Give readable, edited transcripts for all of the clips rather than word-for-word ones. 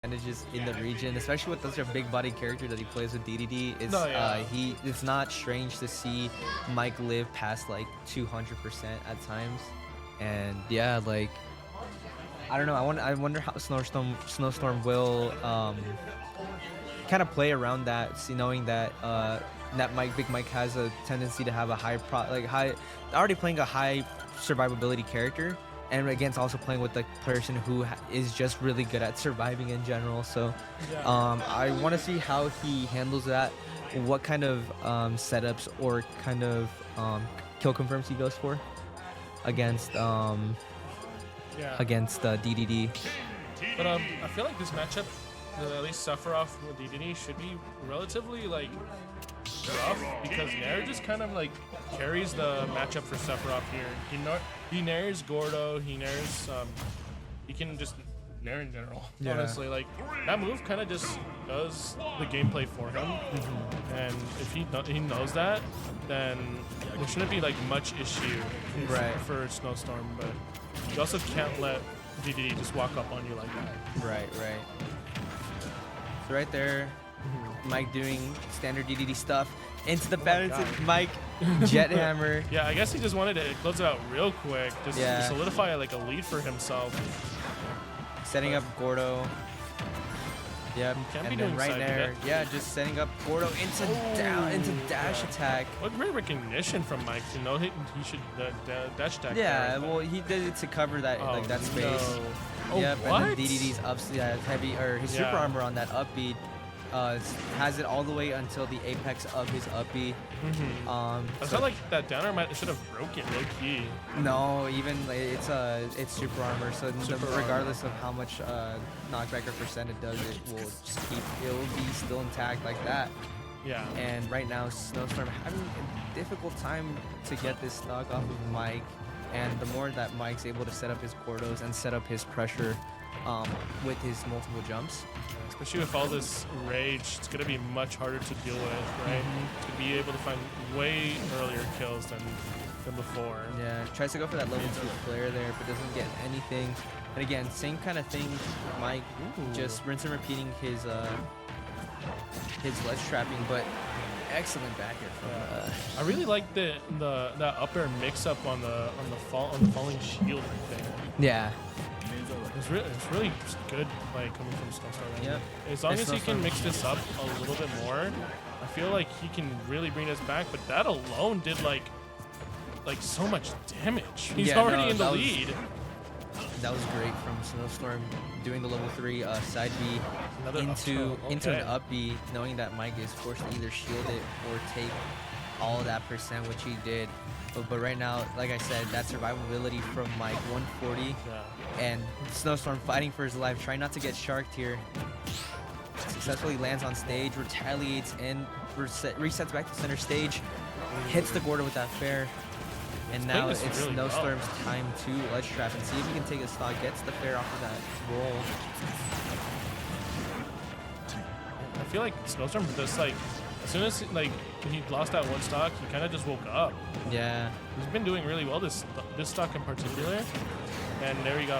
advantages in the region, especially with such a big body character that he plays with DDD. It's it's not strange to see MiKe live past like 200% at times, and yeah, like I don't know. I wonder how Snowstorm will kind of play around that, knowing that Big MiKe has a tendency to have a already playing a high survivability character, and against also playing with the person who is just really good at surviving in general. So I want to see how he handles that, what kind of setups or kind of kill confirms he goes for against DDD. But I feel like this matchup, at least Sephiroth with DDD, should be relatively like rough, because Nair just kind of like carries the matchup for Sephiroth here. He nairs Gordo, he nairs he can just nair in general. Yeah. Honestly, like that move kind of just does the gameplay for him. And if he knows that, then there shouldn't be like much issue for Snowstorm. But you also can't let DDD just walk up on you like that. Right. So right there, MiKe doing standard DDD stuff into the balance. MiKe jet hammer. Yeah, I guess he just wanted to close it out real quick, just to solidify like a lead for himself. Setting up Gordo. Yep, and then right there, just setting up Gordo into dash attack. What great recognition from MiKe to know he should dash attack. Yeah, well, he did it to cover that that space. No. Yep, and then DDD's heavy his super armor on that up B has it all the way until the apex of his up B. I felt like that downer should have broken low key. No, even it's super armor, so regardless of how much knockback or percent it does, it will be still intact like that. Yeah. And right now, Snowstorm having a difficult time to get this stock off of MiKe, and the more that MiKe's able to set up his Gordos and set up his pressure with his multiple jumps. Especially with all this rage, it's going to be much harder to deal with, right? To be able to find way earlier kills than before. Yeah, tries to go for that level 2 flare there, but doesn't get anything. And again, same kind of thing, MiKe, just rinse and repeating his ledge trapping, but excellent back air from I really like that up-air mix-up on the falling shield right there. Yeah. It's really good, like, coming from Snowstorm. Yep. As long as he can mix this up a little bit more, I feel like he can really bring us back. But that alone did like so much damage. He's already in the lead. That was great from Snowstorm, doing the level 3 side B into an up B, knowing that MiKe is forced to either shield it or take all of that percent, which he did. But right now, like I said, that survivability from MiKe, 140, and Snowstorm fighting for his life, trying not to get sharked here. Successfully lands on stage, retaliates, and resets back to center stage, hits the Gordo with that fair. And now it's really Snowstorm's time to ledge trap and see if he can take a stock, gets the fair off of that roll. I feel like Snowstorm just like, as soon as like he lost that one stock, he kind of just woke up. Yeah. He's been doing really well this stock in particular. And there you go,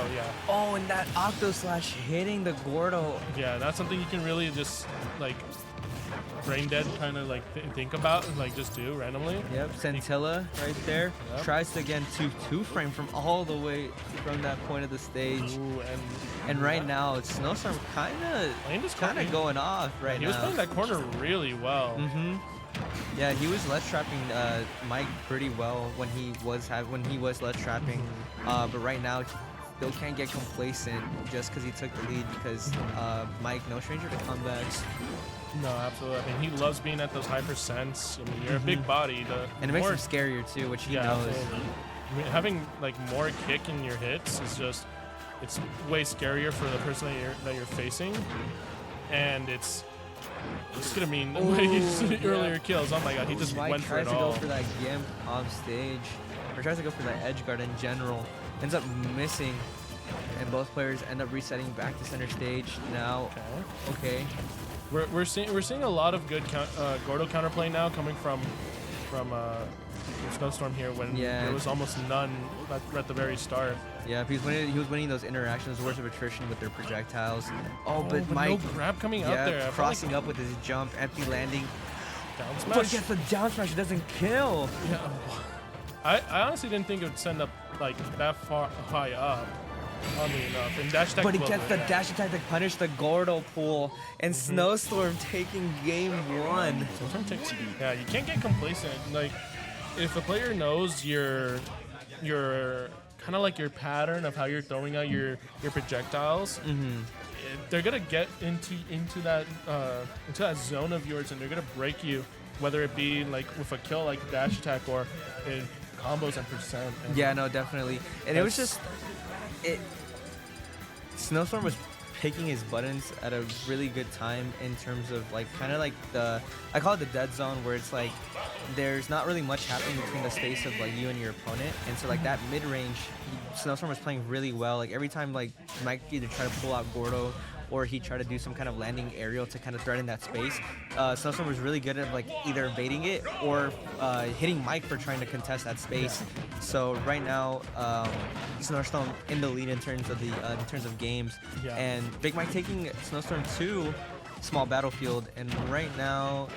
Oh, and that Octo Slash hitting the Gordo. Yeah, that's something you can really just like brain dead kind of like think about and like just do randomly. Yep, Scintilla right there. Yep. Tries to again two frame from all the way from that point of the stage. Ooh, and right now it's Snowstorm kind of going off right now. He was playing that corner really well. Yeah, he was ledge trapping MiKe pretty well when he was ledge trapping. But right now he still can't get complacent just because he took the lead, because MiKe, no stranger to comebacks. No, absolutely. I mean, he loves being at those high percents. I mean, you're a big body. And it makes him scarier too, which he knows. Absolutely. I mean, having like more kick in your hits is just, it's way scarier for the person that you're facing, and it's gonna mean earlier kills. Oh my god, he just went for it all. Tries to go for that gimp off stage, or tries to go for that edge guard in general. Ends up missing, and both players end up resetting back to center stage now. Okay. We're seeing a lot of good Gordo counterplay now coming from from Snowstorm here when there was almost none at the very start. Yeah, he was winning those interactions, wars of attrition with their projectiles. But MiKe, no grab coming out there. Crossing up with his jump, empty landing. Down smash. But he gets the down smash, it doesn't kill. Yeah. I honestly didn't think it would send up like that far high up. Oddly enough, and dash attack. But he gets the dash attack to punish the Gordo pool, and Snowstorm taking game 1. Yeah, you can't get complacent. Like, if a player knows your kind of like your pattern of how you're throwing out your projectiles, they're gonna get into that zone of yours, and they're gonna break you, whether it be like with a kill like dash attack or in combos and percent. And yeah, no, definitely. And it was just. Snowstorm was picking his buttons at a really good time in terms of like kind of like I call it the dead zone, where it's like there's not really much happening between the space of like you and your opponent, and so like that mid range, Snowstorm was playing really well. Like every time like MiKe either try to pull out Gordo or he tried to do some kind of landing aerial to kind of threaten that space, Snowstorm was really good at like either evading it or hitting MiKe for trying to contest that space. So right now, Snowstorm in the lead in terms of games, and Big MiKe taking Snowstorm to small battlefield, and right now,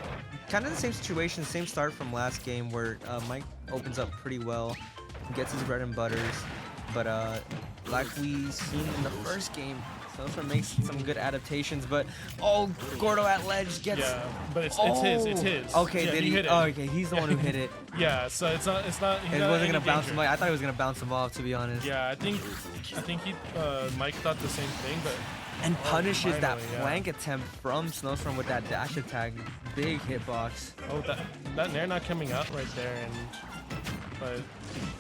kind of the same situation, same start from last game where MiKe opens up pretty well, gets his bread and butters, but like we seen in the first game, Snowstorm makes some good adaptations, but Gordo at ledge gets. Yeah, but it's his. Okay, yeah, did he? Oh, okay, he's the one who hit it. Yeah, so it's not. It wasn't gonna bounce him. I thought he was gonna bounce him off, to be honest. Yeah, I think MiKe thought the same thing, but. And punishes that flank attempt from Snowstorm with that dash attack, big hitbox. Oh, that nair not coming out right there, but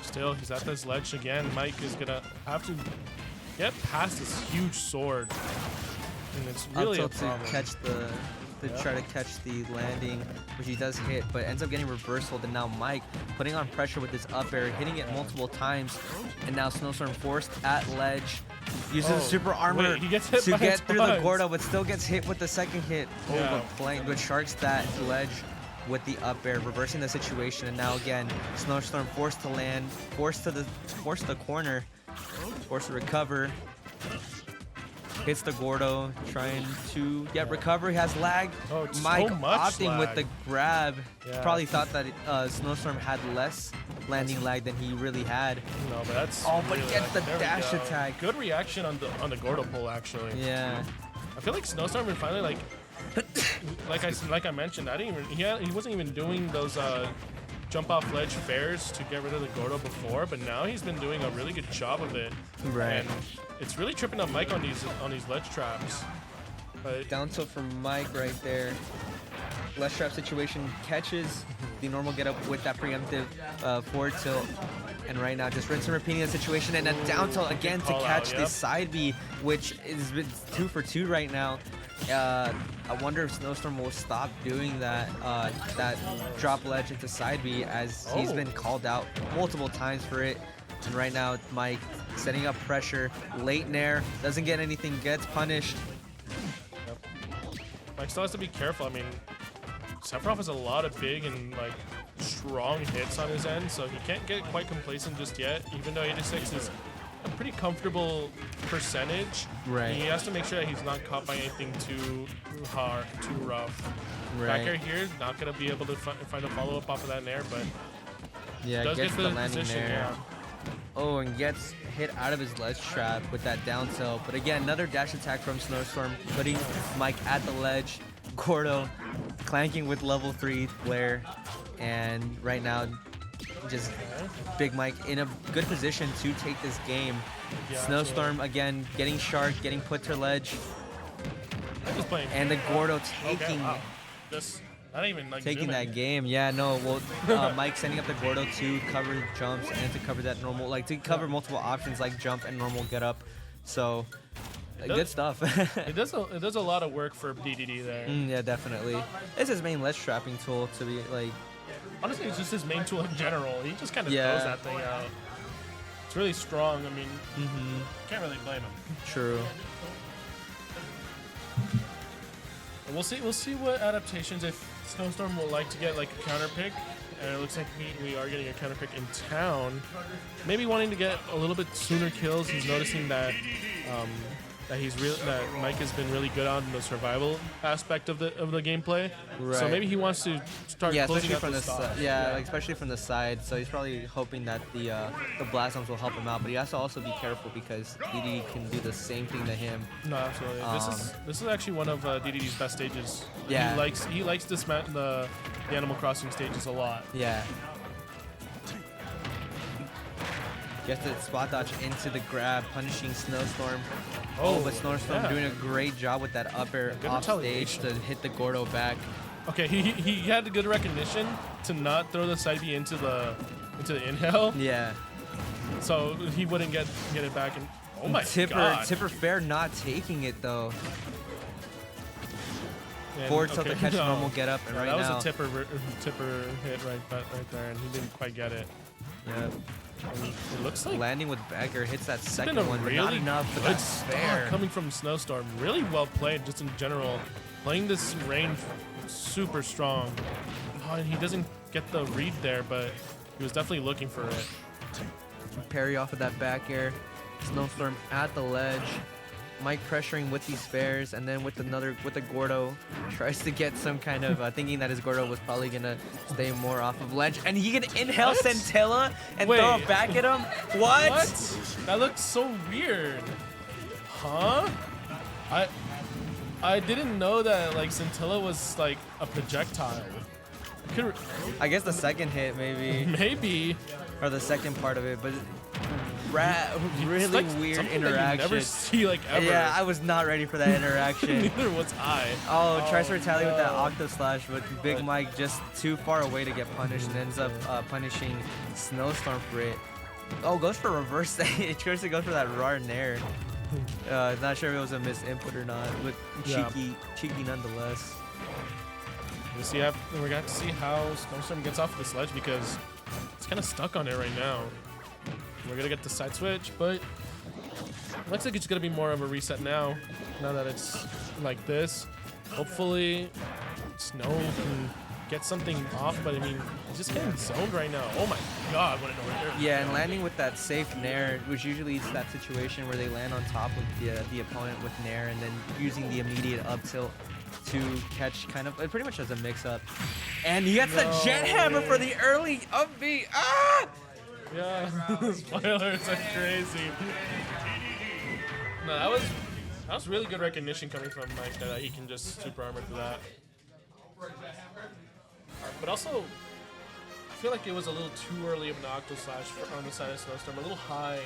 still he's at this ledge again. MiKe is gonna have to get past this huge sword, and it's really a problem. To catch try to catch the landing, which he does hit, but ends up getting reversaled. And now MiKe putting on pressure with his up air, hitting it multiple times, and now Snowstorm forced at ledge, uses the super armor he gets hit to get through the tons. Gordo, but still gets hit with the second hit. But sharks that ledge with the up air, reversing the situation. And now again, Snowstorm forced to land, forced to the corner, forced to recover. Hits the Gordo, trying to recover. He has lag. MiKe so much opting lag. with the grab. Probably thought that Snowstorm had less landing lag than he really had. No, but that's. But he gets the dash attack. Good reaction on the Gordo pull, actually. Yeah. I feel like Snowstorm would finally like I mentioned, he wasn't even doing those jump off ledge fairs to get rid of the Gordo before, but now he's been doing a really good job of it. Right. And it's really tripping up MiKe on these ledge traps. But down tilt from MiKe right there. Ledge trap situation, catches the normal get up with that preemptive forward tilt. And right now, just rinse and repeating the situation, and then down tilt again to catch the side B, which is 2 for 2 right now. I wonder if Snowstorm will stop doing that drop ledge into side B, as he's been called out multiple times for it. And right now, MiKe setting up pressure, late nair, doesn't get anything, gets punished. MiKe still has to be careful. I mean, Sephiroth has a lot of big and like strong hits on his end, so he can't get quite complacent just yet, even though 86 is a pretty comfortable percentage. Right. He has to make sure that he's not caught by anything too hard, too rough. Right. Back air here, not going to be able to find a follow-up off of that nair, but does gets get the landing position, there. And gets hit out of his ledge trap with that down tilt. But again, another dash attack from Snowstorm, putting MiKe at the ledge. Gordo clanking with level 3 flare, and right now just Big MiKe in a good position to take this game. Snowstorm again getting shark, getting put to ledge, and the Gordo taking not even like taking that game. MiKe sending up the Gordo to cover jumps and to cover that normal, like to cover multiple options like jump and normal get up. So good stuff. it does a lot of work for DDD there. Yeah, definitely. It's his main ledge trapping tool, to be like. Honestly, it's just his main tool in general. He just kind of throws that thing out. It's really strong. I mean, can't really blame him. True. We'll see what adaptations if Snowstorm will like to get like a counter pick And it looks like we are getting a counter pick in town. Maybe wanting to get a little bit sooner kills. He's noticing that that MiKe has been really good on the survival aspect of the gameplay. Right. So maybe he wants to start closing out from the side. Yeah, like especially from the side. So he's probably hoping that the blast zones will help him out. But he has to also be careful because DDD can do the same thing to him. No, absolutely. This is actually one of DDD's best stages. Yeah. He likes the Animal Crossing stages a lot. Yeah. Gets the spot dodge into the grab, punishing Snowstorm. Oh, but Snowstorm doing a great job with that upper off stage to hit the Gordo back. Okay, he had a good recognition to not throw the side B into the inhale. Yeah. So he wouldn't get it back. And oh my god. Tipper Fair not taking it though. And, Forward tilt to catch normal get up, and right now that was a tipper hit right there, and he didn't quite get it. Yeah. It looks like landing with Becker hits that second one, but really not enough for that fair. Coming from Snowstorm, really well played just in general. Playing this range super strong. Oh, and he doesn't get the read there, but he was definitely looking for it. Parry off of that back air. Snowstorm at the ledge. MiKe pressuring with these spares, and then with the Gordo, tries to get some kind of thinking that his Gordo was probably gonna stay more off of ledge, and he can inhale Centilla and throw it back at him. What? That looks so weird. Huh? I didn't know that like Centilla was like a projectile. I guess the second hit maybe. Maybe. Or the second part of it, but. Really like weird interaction. That you never see like ever. Yeah, I was not ready for that interaction. Neither was I. Oh, tries to retaliate with that Octo Slash, but Big MiKe just too far away to get punished and ends up punishing Snowstorm for it. Oh, goes for reverse. It goes for that raw nair. Not sure if it was a missed input or not, but cheeky nonetheless. We're going to have to see how Snowstorm gets off of this ledge because it's kind of stuck on it right now. We're going to get the side switch, but looks like it's going to be more of a reset now that it's like this. Hopefully, Snow can get something off, but I mean, he's just getting zoned right now. Oh my god, what an over. Yeah, and landing with that safe nair, which usually is that situation where they land on top of the opponent with nair and then using the immediate up tilt to catch kind of pretty much as a mix-up. And he gets the jet hammer for the early up B. Ah! Yeah, spoilers are crazy. No, that was really good recognition coming from MiKe that he can just super armor through that. But also, I feel like it was a little too early of an Octo Slash on the side of Snowstorm, a little high.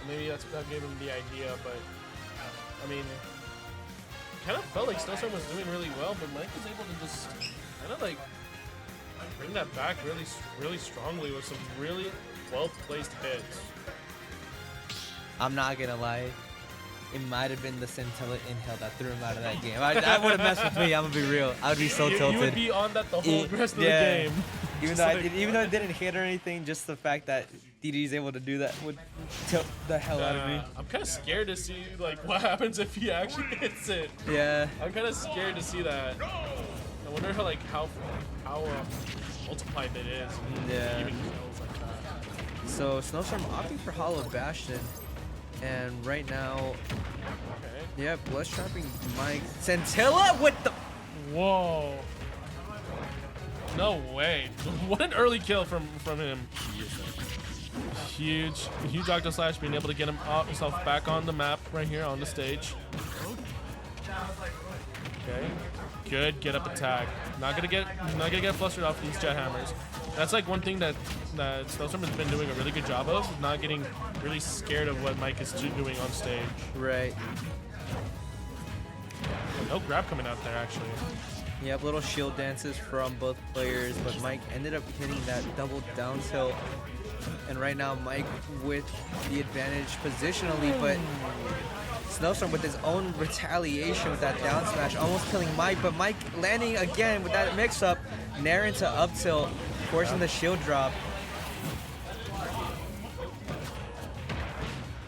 Maybe that gave him the idea, but I mean, kind of felt like Snowstorm was doing really well, but MiKe was able to just kind of like bring that back really strongly with some really well-placed hits. I'm not gonna lie, it might have been the Centilla inhale that threw him out of that game. That would have messed with me. I'm gonna be real. I would be so tilted. You would be on that the whole rest of the game. Even though it didn't hit or anything, just the fact that DDD is able to do that would tilt the hell out of me. I'm kind of scared to see like what happens if he actually hits it. Yeah. I'm kind of scared to see that. I wonder how multiplied it is. Yeah. Even kills like that. So Snowstorm opting for Hollow Bastion, and right now, yeah, Blood Trapping MiKe. Centilla with the. Whoa. No way. What an early kill from him. Huge Octo Slash, being able to get himself back on the map right here on the stage. Okay. Good get up attack. Not gonna get flustered off these jet hammers. That's like one thing that Snowstorm has been doing a really good job of, not getting really scared of what MiKe is doing on stage. Right. No grab coming out there actually. Yep, little shield dances from both players, but MiKe ended up hitting that double down tilt. And right now MiKe with the advantage positionally, but Snowstorm with his own retaliation with that down smash, almost killing MiKe, but MiKe landing again with that mix-up, nair into up tilt, forcing the shield drop.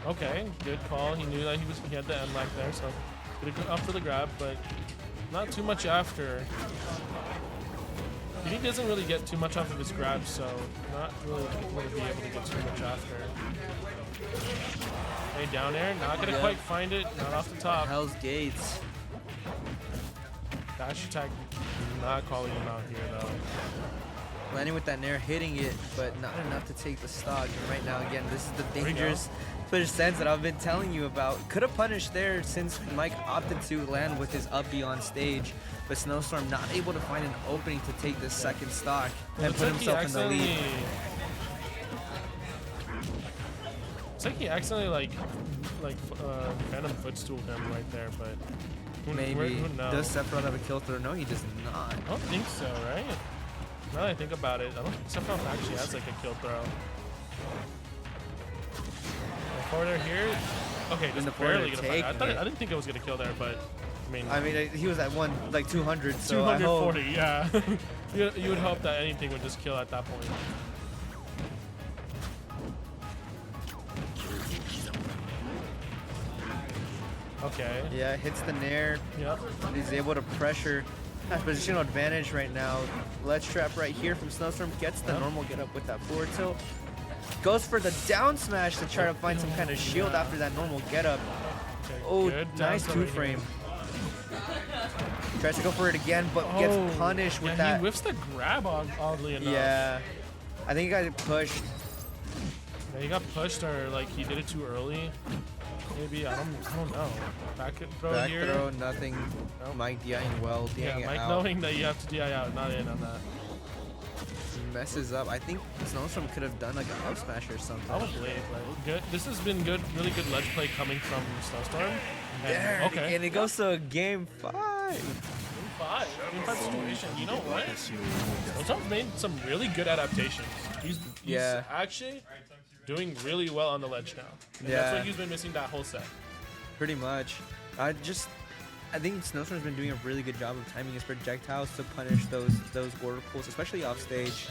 Okay, good call. He knew that he had the end lag there, so gonna go up for the grab, but not too much after. DDD doesn't really get too much off of his grab, so not really going to be able to get too much after. Hey, down air, not going to quite find it, not off the top. Hell's Gates. Dash attack, not calling him out here though. Landing with that nair, hitting it, but not enough to take the stock. And right now, again, this is the dangerous push sense that I've been telling you about. Could have punished there since MiKe opted to land with his up B on stage, but Snowstorm not able to find an opening to take the second stock and put himself in the lead. It's like he accidentally Phantom footstooled him right there, but maybe. Does Sephiroth have a kill throw? No, he does not. I don't think so, right? Now that I think about it, I don't think Sephiroth actually has like a kill throw. Forwarder here. Okay, just barely gonna find it. I didn't think it was gonna kill there, but I mean he was at 200, so 240, yeah. you would hope that anything would just kill at that point. Okay. Yeah, hits the nair. Yep. He's able to pressure. Has positional advantage right now. Ledge trap right here from Snowstorm. Gets the normal get up with that forward tilt. Goes for the down smash to try to find some kind of shield after that normal get up. Okay, oh, nice two frame. Tries to go for it again, but gets punished with that. He whiffs the grab oddly enough. Yeah. I think he got pushed. Yeah, he got pushed, or like he did it too early. Maybe, I don't know. Back here. Throw, nothing. Nope. MiKe DIing well, DIing it MiKe out. knowing that you have to DI out, not in on that. Messes up. I think Snowstorm could have done like an up smash or something. Probably. Like, good. This has been good, really good ledge play coming from Snowstorm. And, and it goes to a game 5. Game 5 situation. You know what? Snowstorm's made some really good adaptations. He's actually doing really well on the ledge now. And that's what he's been missing that whole set. Pretty much. I think Snowstorm's been doing a really good job of timing his projectiles to punish those order pulls, especially off stage,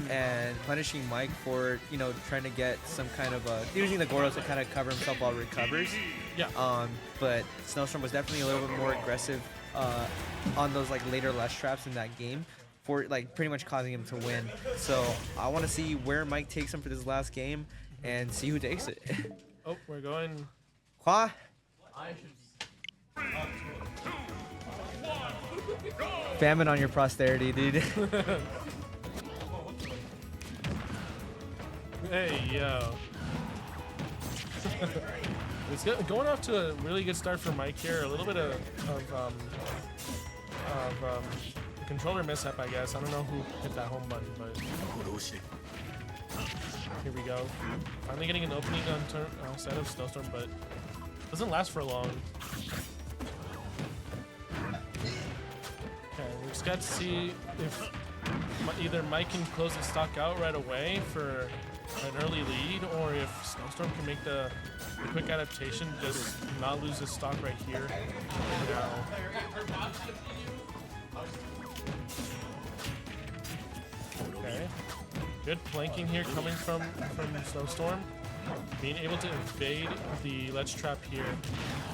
and punishing MiKe for trying to get some kind of using the Gordos to kind of cover himself while he recovers. Yeah. But Snowstorm was definitely a little bit more aggressive on those later ledge traps in that game, for pretty much causing him to win. So I want to see where MiKe takes him for this last game and see who takes it. Oh, we're going. Qua. Famine on your posterity, dude. Hey, yo. It's going off to a really good start for MiKe here. A little bit of controller mishap, I guess. I don't know who hit that home button, but here we go. Finally getting an opening on side of Snowstorm, but doesn't last for long. Okay, we just got to see if either MiKe can close the stock out right away for an early lead, or if Snowstorm can make the quick adaptation, just not lose his stock right here. Okay. Good flanking here coming from Snowstorm. Being able to evade the ledge trap here.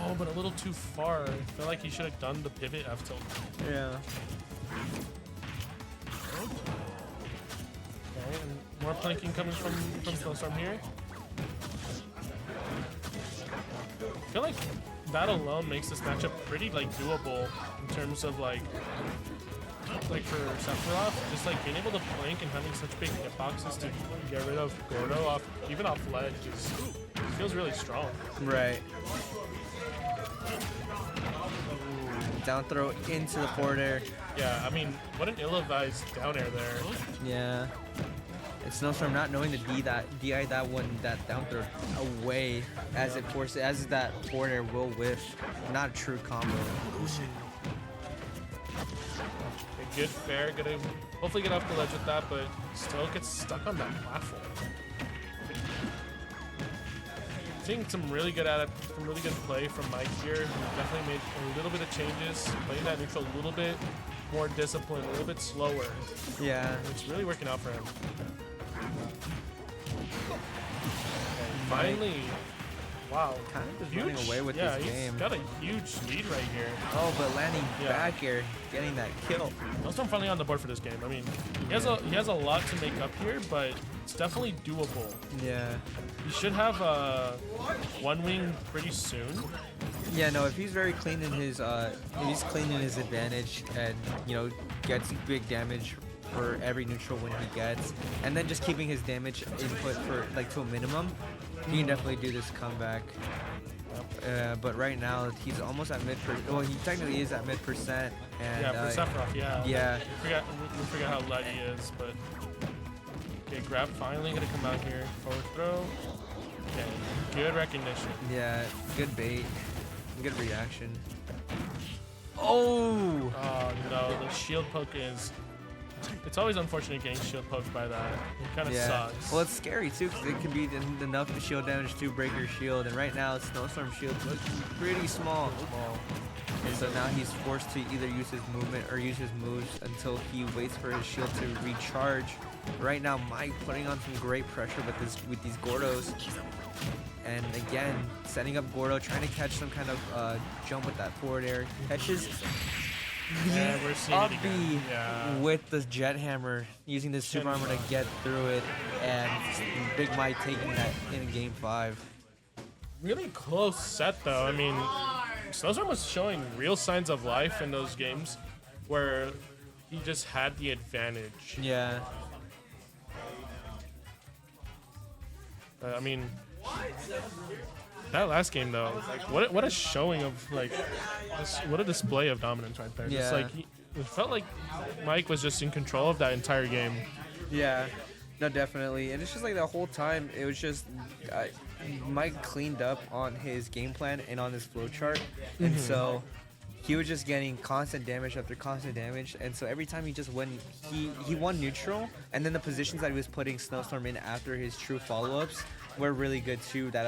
Oh, but a little too far. I feel like he should have done the pivot F tilt. Yeah. Okay, and more flanking coming from Snowstorm here. I feel like that alone makes this matchup pretty doable in terms of for Sephiroth, just being able to flank and having such big hitboxes to get rid of Gordo even off ledge feels really strong. Right. Down throw into the forward air. Yeah, I mean, what an ill-advised down air there. Yeah. It's Snowstorm not knowing to DI that down throw away as it forces, as that forward air will whiff. Not a true combo. Good fair, gonna hopefully get off the ledge with that, but still gets stuck on that platform. Seeing some really good play from MiKe here. Definitely made a little bit of changes, playing that neutral a little bit more disciplined, a little bit slower. Yeah, it's really working out for him. Okay, finally Wow. Kind of just running away with yeah, this game. He's got a huge lead right here. Oh, but landing back air, getting that kill. Snowstorm finally on the board for this game. I mean, he has a lot to make up here, but it's definitely doable. Yeah. He should have one wing pretty soon. Yeah, no, if he's very clean in his advantage and, you know, gets big damage for every neutral win he gets, and then just keeping his damage input for like to a minimum, he can definitely do this comeback. But right now he's almost at well, he technically is at mid%. And yeah, for Sephiroth, yeah. Yeah. We forget how light he is, but okay, grab finally gonna come out here. Forward throw. Okay, good recognition. Yeah, good bait, good reaction. Oh! Oh no, the shield poke is. It's always unfortunate getting shield poked by that. It kind of sucks. Well, it's scary too, because it can be enough to shield damage to break your shield, and right now Snowstorm shield looks pretty small. And so now he's forced to either use his movement or use his moves until he waits for his shield to recharge. Right now, MiKe putting on some great pressure with these Gordos. And again, setting up Gordo, trying to catch some kind of jump with that forward air. Catches we're seeing it again. Yeah. With the jet hammer, using the super armor to get through it, and Big MiKe taking that in game 5. Really close set though. I mean, Snowstorm was showing real signs of life in those games where he just had the advantage. Yeah. I mean, that last game though, like what a showing of like, what a display of dominance right there. Yeah. Just like it felt like MiKe was just in control of that entire game. Yeah. No, definitely. And it's just like the whole time, it was just MiKe cleaned up on his game plan and on his flowchart, and so he was just getting constant damage after constant damage. And so every time he just won, he won neutral, and then the positions that he was putting Snowstorm in after his true follow-ups were really good too. That